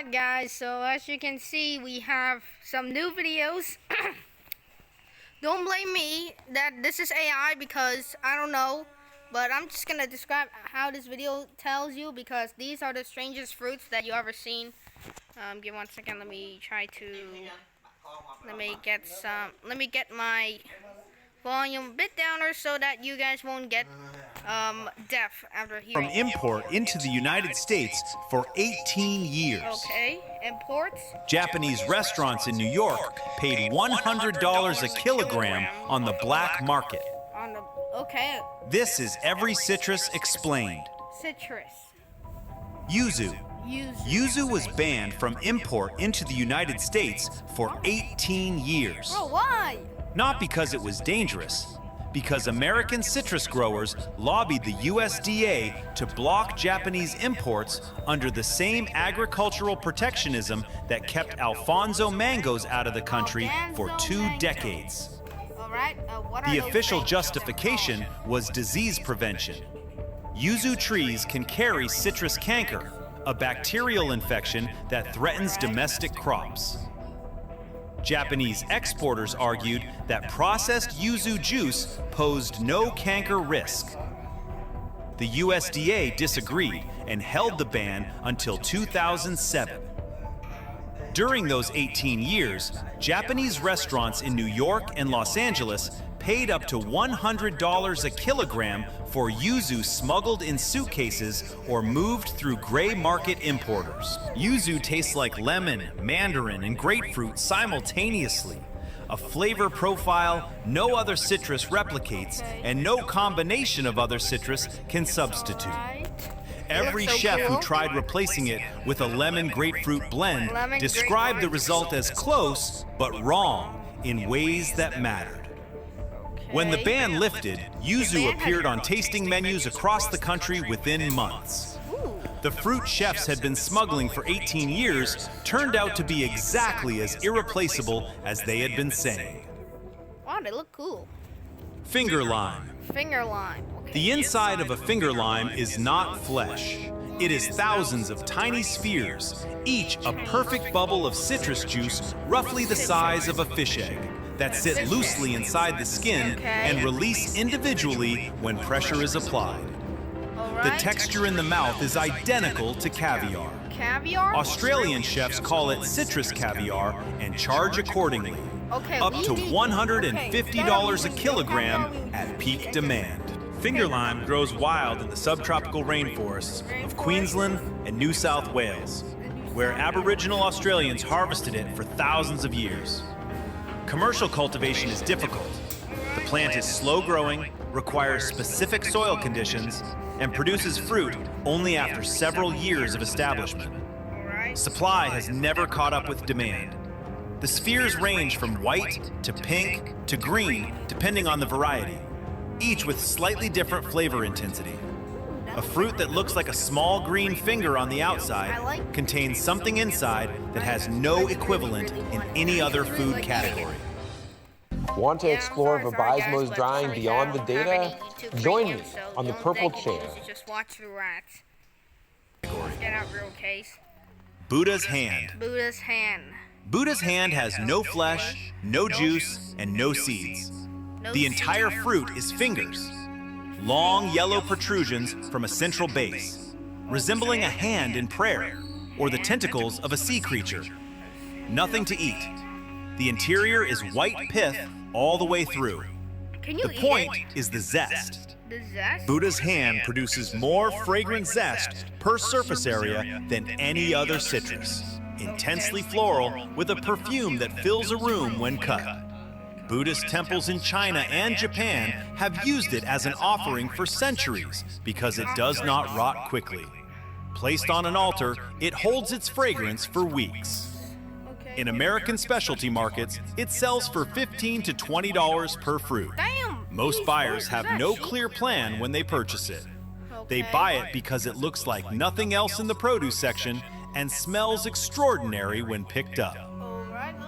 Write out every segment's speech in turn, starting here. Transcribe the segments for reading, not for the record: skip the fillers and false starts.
Alright guys, so as you can see we have some new videos. Don't blame me that this is AI because I don't know, but I'm just gonna describe how this video tells you because these are the strangest fruits that you ever seen. Give 1 second, let me get my volume a bit downer so that you guys won't get deaf after hearing. From import into the United States for 18 years. Okay, imports. Japanese restaurants in New York paid $100 a kilogram on the black market. Okay. This is Every Citrus Explained. Citrus. Yuzu. Yuzu was banned from import into the United States for 18 years. Oh, why? Not because it was dangerous, because American citrus growers lobbied the USDA to block Japanese imports under the same agricultural protectionism that kept Alfonso mangoes out of the country for 2 decades. The official justification was disease prevention. Yuzu trees can carry citrus canker, a bacterial infection that threatens domestic crops. Japanese exporters argued that processed yuzu juice posed no canker risk. The USDA disagreed and held the ban until 2007. During those 18 years, Japanese restaurants in New York and Los Angeles paid up to $100 a kilogram for yuzu smuggled in suitcases or moved through gray market importers. Yuzu tastes like lemon, mandarin, and grapefruit simultaneously. A flavor profile no other citrus replicates and no combination of other citrus can substitute. Every chef who tried replacing it with a lemon grapefruit blend described the result as close but wrong in ways that mattered. When the ban lifted, yuzu appeared on tasting menus across the country within months. The fruit chefs had been smuggling for 18 years turned out to be exactly as irreplaceable as they had been saying. Wow, they look cool. Finger lime. Finger lime. Okay. The inside of a finger lime is not flesh. It is thousands of tiny spheres, each a perfect bubble of citrus juice roughly the size of a fish egg, that sit loosely inside the skin and release individually when pressure is applied. The texture in the mouth is identical to caviar. Caviar? Australian chefs call it citrus caviar and charge accordingly, up to $150 a kilogram at peak demand. Finger lime grows wild in the subtropical rainforests of Queensland and New South Wales, where Aboriginal Australians harvested it for thousands of years. Commercial cultivation is difficult. The plant is slow-growing, requires specific soil conditions, and produces fruit only after several years of establishment. Supply has never caught up with demand. The spheres range from white to pink to green, depending on the variety, each with slightly different flavor intensity. A fruit that looks like a small green finger on the outside contains something inside that has no equivalent in any other food category. Want to explore Vibismo's drawing beyond the data? Join me on the purple chair. Just watch the rats. Get out real case. Buddha's hand. Buddha's hand. Buddha's hand has no flesh, no juice, and no seeds. The entire fruit is fingers. Long yellow protrusions from a central base, resembling a hand in prayer, or the tentacles of a sea creature. Nothing to eat. The interior is white pith all the way through. The point is the zest. The zest? Buddha's hand produces more fragrant zest per surface area than any other citrus. Intensely floral with a perfume that fills a room when cut. Buddhist temples in China and Japan have used it as an offering for centuries because it does not rot quickly. Placed on an altar, it holds its fragrance for weeks. In American specialty markets, it sells for $15 to $20 per fruit. Most buyers have no clear plan when they purchase it. They buy it because it looks like nothing else in the produce section and smells extraordinary when picked up.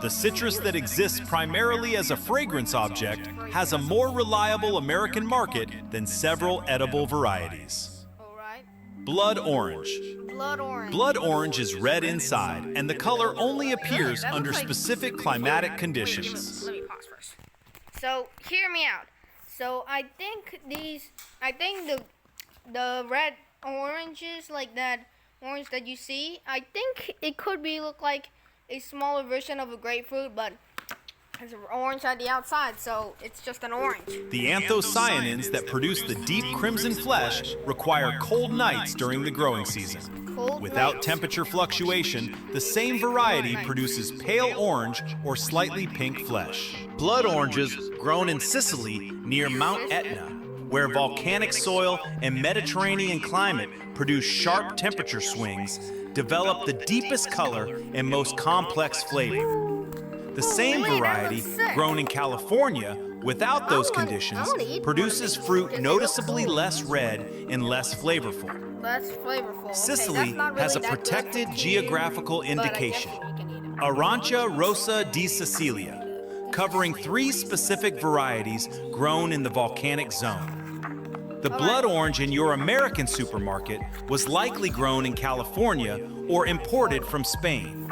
The citrus that exists primarily as a fragrance object has a more reliable American market than several edible varieties. Blood orange. Blood orange. Blood orange is red inside, and the color only appears under specific climatic conditions. Let me pause first. So, hear me out. So, I think the red oranges, like that orange that you see, I think it could look like a smaller version of a grapefruit, but it's orange at the outside, so it's just an orange. The anthocyanins that produce the deep crimson flesh require cold nights during the growing season. Without temperature fluctuation, the same variety produces pale orange or slightly pink flesh. Blood oranges, grown in Sicily near Mount Etna, where volcanic soil and Mediterranean climate produce sharp temperature swings, develop the deepest color and most complex flavor. The same variety, grown in California without those conditions, produces fruit noticeably less red and less flavorful. Sicily has a protected geographical indication, Arancia rosa di Sicilia, covering 3 specific varieties grown in the volcanic zone. The blood orange in your American supermarket was likely grown in California or imported from Spain.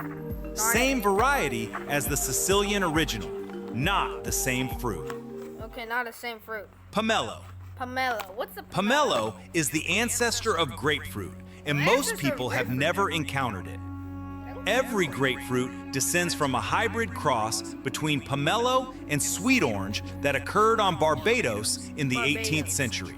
Same variety as the Sicilian original, not the same fruit. Okay, not the same fruit. Pomelo. Pomelo. What's a Pomelo is the ancestor of grapefruit, and most people have never encountered it. Every grapefruit descends from a hybrid cross between pomelo and sweet orange that occurred on Barbados in the 18th century.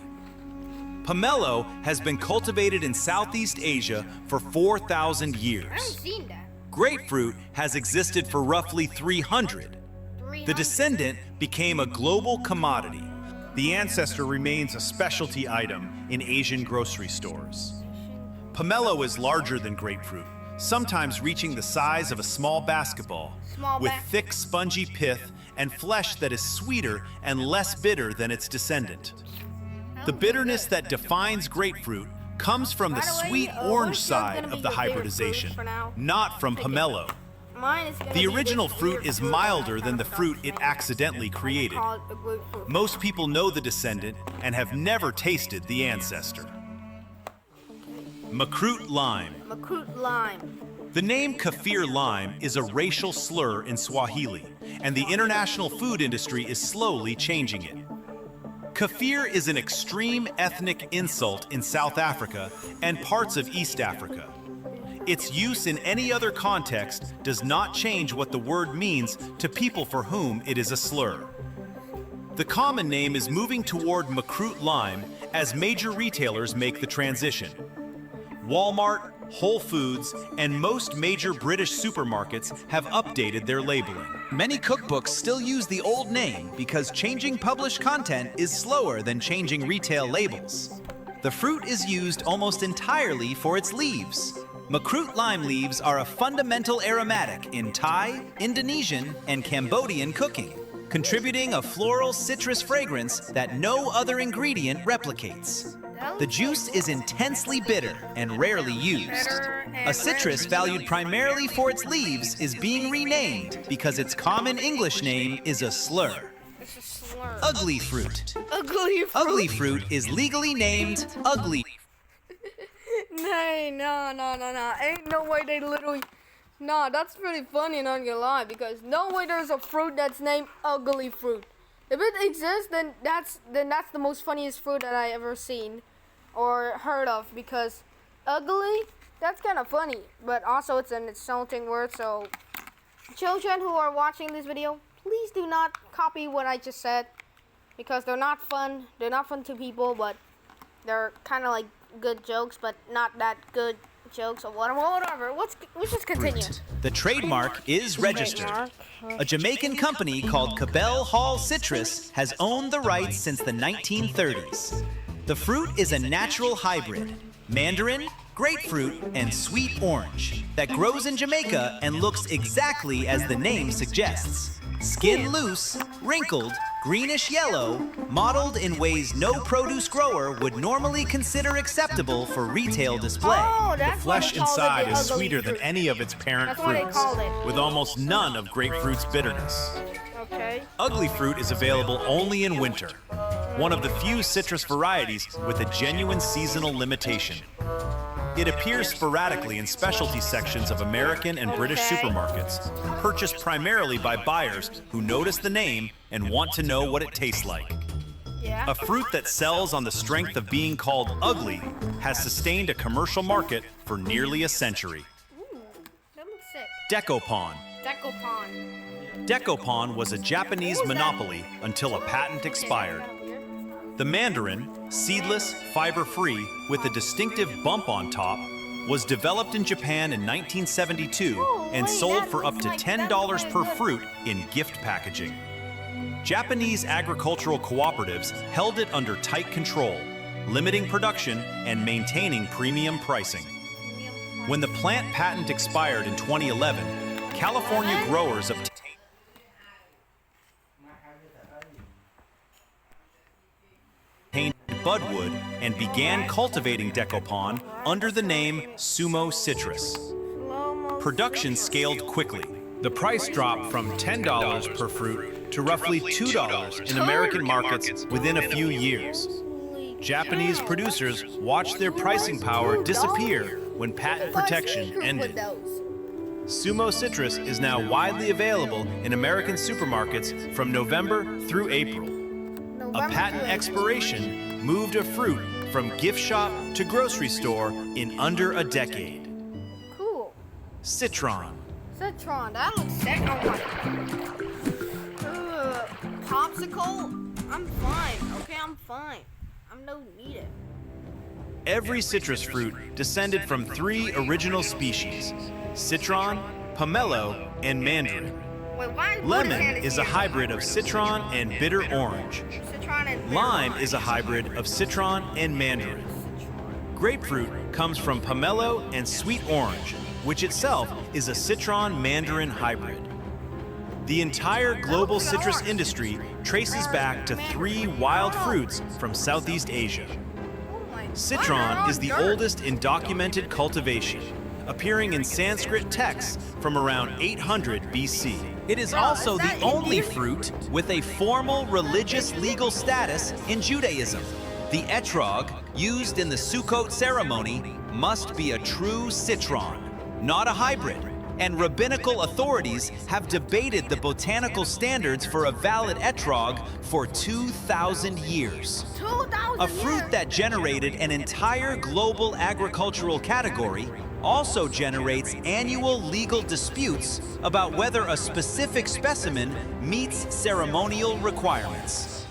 Pomelo has been cultivated in Southeast Asia for 4,000 years. I haven't seen that. Grapefruit has existed for roughly 300. The descendant became a global commodity. The ancestor remains a specialty item in Asian grocery stores. Pomelo is larger than grapefruit, sometimes reaching the size of a small basketball, with thick, spongy pith and flesh that is sweeter and less bitter than its descendant. The bitterness that defines grapefruit comes from the sweet orange side of the hybridization, not from pomelo. The original fruit is milder than the fruit it accidentally created. Most people know the descendant and have never tasted the ancestor. Makrut lime. Makrut lime. The name kaffir lime is a racial slur in Swahili, and the international food industry is slowly changing it. Kaffir is an extreme ethnic insult in South Africa and parts of East Africa. Its use in any other context does not change what the word means to people for whom it is a slur. The common name is moving toward Makrut lime as major retailers make the transition. Walmart, Whole Foods, and most major British supermarkets have updated their labeling. Many cookbooks still use the old name because changing published content is slower than changing retail labels. The fruit is used almost entirely for its leaves. Makrut lime leaves are a fundamental aromatic in Thai, Indonesian, and Cambodian cooking, contributing a floral citrus fragrance that no other ingredient replicates. The juice is intensely bitter and rarely used. A citrus valued primarily for its leaves is being renamed because its common English name is a slur. It's a slur. Ugly fruit. Ugly fruit. Ugly fruit is legally named ugly. No. Ain't no way they literally... Nah, that's pretty funny, not gonna lie, because no way there's a fruit that's named ugly fruit. If it exists, then that's the most funniest fruit that I ever seen or heard of, because ugly, that's kind of funny, but also it's an insulting word. So children who are watching this video, please do not copy what I just said, because they're not fun to people, but they're kind of like good jokes, but not that good jokes or whatever. Let's just continue. The trademark is registered. A Jamaican company called Cabell Hall Citrus has owned the rights since the 1930s. The fruit is a natural hybrid, mandarin, grapefruit, and sweet orange, that grows in Jamaica and looks exactly as the name suggests. Skin loose, wrinkled, greenish yellow, mottled in ways no produce grower would normally consider acceptable for retail display. The flesh inside is sweeter than any of its parent That's what they fruits, called it. with almost none of grapefruit's bitterness. Okay. Ugly fruit is available only in winter, one of the few citrus varieties with a genuine seasonal limitation. It appears sporadically in specialty sections of American and British supermarkets, purchased primarily by buyers who notice the name and want to know what it tastes like. Yeah. A fruit that sells on the strength of being called ugly has sustained a commercial market for nearly a century. Ooh, that looks sick. Decopon. Decopon. Decopon was a Japanese monopoly until a patent expired. The mandarin, seedless, fiber-free, with a distinctive bump on top, was developed in Japan in 1972 and sold for up to $10 per fruit in gift packaging. Japanese agricultural cooperatives held it under tight control, limiting production and maintaining premium pricing. When the plant patent expired in 2011, California growers obtained budwood and began cultivating Decopon under the name Sumo Citrus. Production scaled quickly. The price dropped from $10 per fruit to roughly $2 in American markets within a few years. Japanese producers watched their pricing power disappear when patent protection ended. Sumo Citrus is now widely available in American supermarkets from November through April. A patent expiration moved a fruit from gift shop to grocery store in under a decade. Cool. Citron. Citron, that looks sick. Oh my. Popsicle? I'm fine. Okay, I'm fine. I don't need it. Every citrus fruit descended from 3 original species: citron, pomelo, and mandarin. Wait, why Lemon is a hybrid of citron and bitter orange. Citron and bitter Lime orange. is a hybrid of citron and mandarin. Grapefruit comes from pomelo and sweet orange, which itself is a citron-mandarin hybrid. The entire global citrus industry traces back to 3 wild fruits from Southeast Asia. Citron is the oldest in documented cultivation, appearing in Sanskrit texts from around 800 BC. It is also the only fruit with a formal religious legal status in Judaism. The etrog used in the Sukkot ceremony must be a true citron, not a hybrid, and rabbinical authorities have debated the botanical standards for a valid etrog for 2,000 years. 2,000 A fruit that generated an entire global agricultural category also generates annual legal disputes about whether a specific specimen meets ceremonial requirements.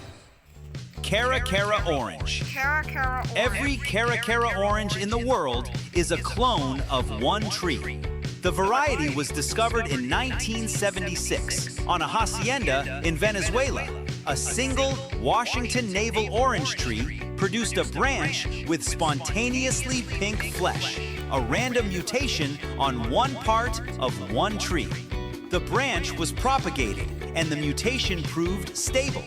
Cara Cara orange. Cara Cara orange. Every Cara Cara orange in the world is a clone of one tree. The variety was discovered in 1976 on a hacienda in Venezuela. A single Washington navel orange tree produced a branch with spontaneously pink flesh, a random mutation on one part of one tree. The branch was propagated and the mutation proved stable.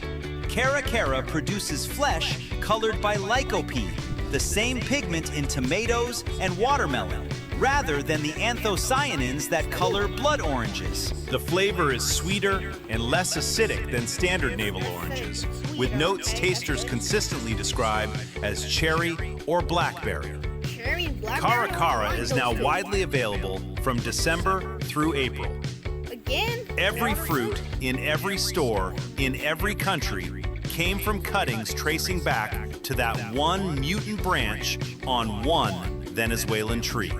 Cara Cara produces flesh colored by lycopene, the same pigment in tomatoes and watermelon, rather than the anthocyanins that color blood oranges. The flavor is sweeter and less acidic than standard navel oranges, with notes tasters consistently describe as cherry or blackberry. Cherry blackberry. Cara Cara is now widely available from December through April. Again? Every fruit in every store in every country came from cuttings tracing back to that one mutant branch on one Venezuelan tree.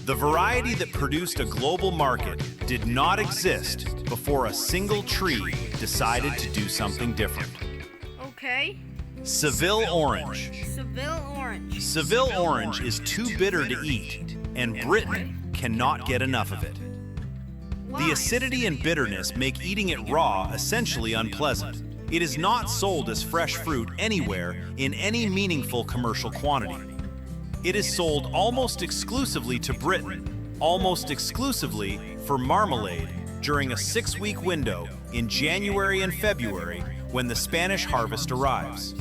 The variety that produced a global market did not exist before a single tree decided to do something different. Okay. Seville orange. Seville orange. Seville orange is too bitter to eat, and Britain cannot get enough of it. Why? The acidity and bitterness make eating it raw essentially unpleasant. It is not sold as fresh fruit anywhere in any meaningful commercial quantity. It is sold almost exclusively to Britain, almost exclusively for marmalade during a 6-week window in January and February when the Spanish harvest arrives.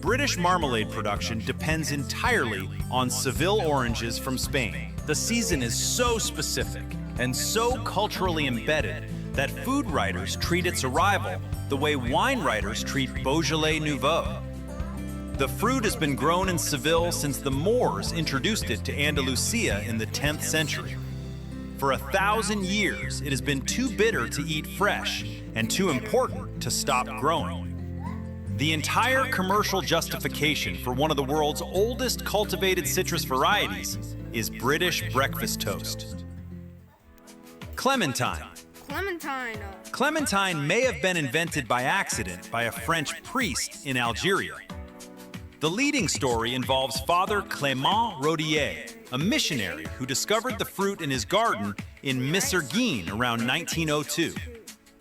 British marmalade production depends entirely on Seville oranges from Spain. The season is so specific and so culturally embedded that food writers treat its arrival the way wine writers treat Beaujolais Nouveau. The fruit has been grown in Seville since the Moors introduced it to Andalusia in the 10th century. For 1,000 years, it has been too bitter to eat fresh and too important to stop growing. The entire commercial justification for one of the world's oldest cultivated citrus varieties is British breakfast toast. Clementine. Clementine. Clementine may have been invented by accident by a French priest in Algeria. The leading story involves Father Clément Rodier, a missionary who discovered the fruit in his garden in Misserguine around 1902.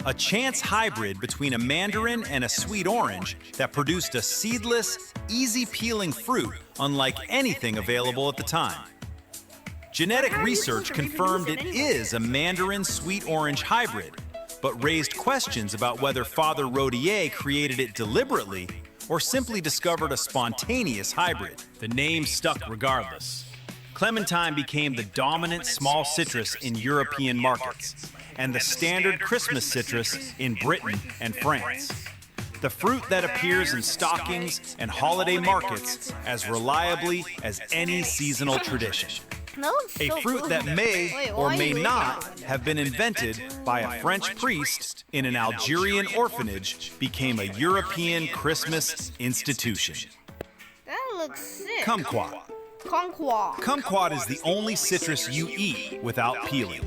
A chance hybrid between a mandarin and a sweet orange that produced a seedless, easy-peeling fruit unlike anything available at the time. Genetic research confirmed it is a mandarin sweet orange hybrid, but raised questions about whether Father Rodier created it deliberately or simply discovered a spontaneous hybrid. The name stuck regardless. Clementine became the dominant small citrus in European markets and the standard Christmas citrus in Britain and France. The fruit that appears in stockings and holiday markets as reliably as any seasonal tradition. A fruit that may or may not have been invented by a French priest in an Algerian orphanage became a European Christmas institution. That looks sick. Kumquat. Kumquat. Kumquat is the only citrus you eat without peeling.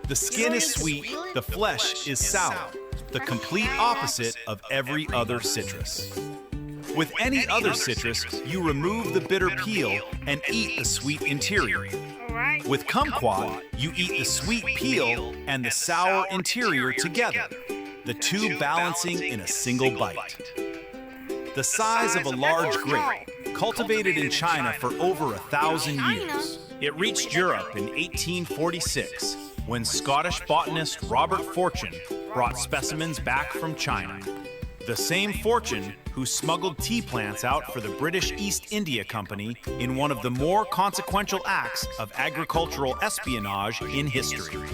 The skin is sweet, the flesh is sour, the complete opposite of every other citrus. With any other citrus, you remove the bitter peel and eat the sweet interior. With kumquat, you eat the sweet peel and the sour interior together, the two balancing in a single bite. The size of a large grape, cultivated in China for over 1,000 years. It reached Europe in 1846 when Scottish botanist Robert Fortune brought specimens back from China. The same Fortune who smuggled tea plants out for the British East India Company in one of the more consequential acts of agricultural espionage in history.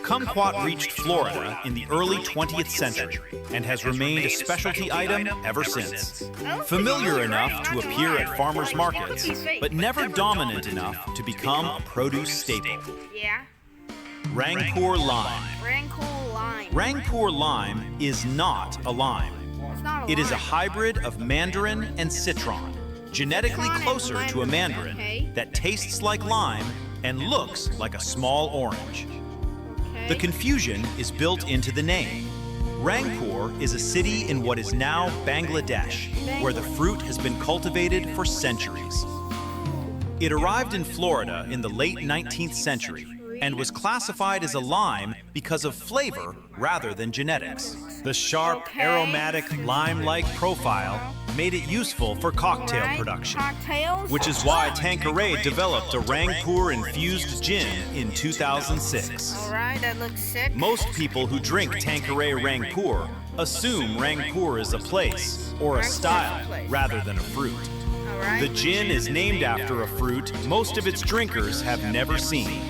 Kumquat reached Florida in the early 20th century and has remained a specialty item ever since. Familiar enough to appear at farmers markets, but never dominant enough to become a produce staple. Rangpur lime. Rangpur lime is not a lime. It is a hybrid of mandarin and citron, genetically closer to a mandarin that tastes like lime and looks like a small orange. The confusion is built into the name. Rangpur is a city in what is now Bangladesh, where the fruit has been cultivated for centuries. It arrived in Florida in the late 19th century and was classified as a lime because of flavor rather than genetics. The sharp, aromatic, lime-like profile made it useful for cocktail production, which is why Tanqueray developed a Rangpur-infused gin in 2006. Alright, that looks sick. Most people who drink Tanqueray Rangpur assume Rangpur is a place or a style rather than a fruit. The gin is named after a fruit most of its drinkers have never seen.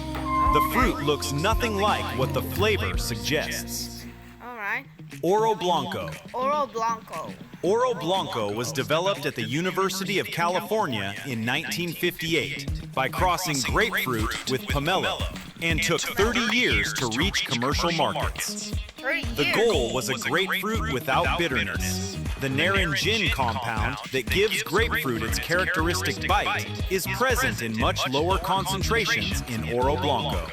The fruit looks nothing like what the flavor suggests. Alright. Oro Blanco. Oro Blanco. Oro Blanco was developed at the University of California in 1958 by crossing grapefruit with pomelo and took 30 years to reach commercial markets. The goal was a grapefruit without bitterness. The naringin compound that gives grapefruit its characteristic bite is present in much lower concentrations in Oro Blanco.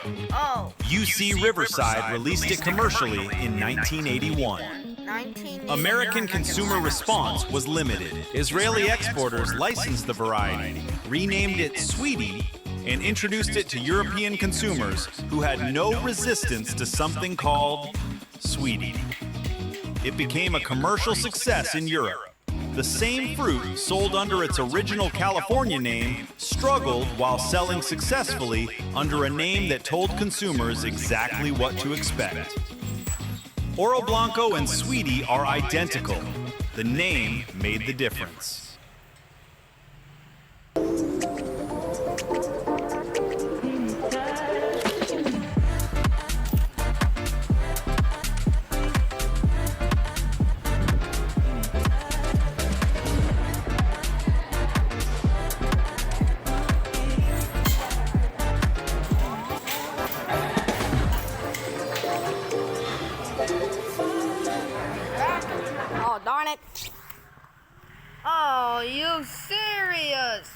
UC Riverside released it commercially in 1981. American consumer response was limited. Israeli exporters licensed the variety, renamed it Sweetie, and introduced it to European consumers who had no resistance to something called Sweetie. It became a commercial success in Europe. The same fruit sold under its original California name struggled while selling successfully under a name that told consumers exactly what to expect. Oro Blanco and Sweetie are identical. The name made the difference. on it. Oh, you serious?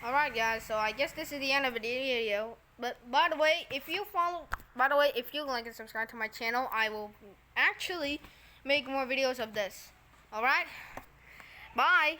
Alright guys, so I guess this is the end of the video. But by the way, if you like and subscribe to my channel, I will actually make more videos of this. Alright? Bye.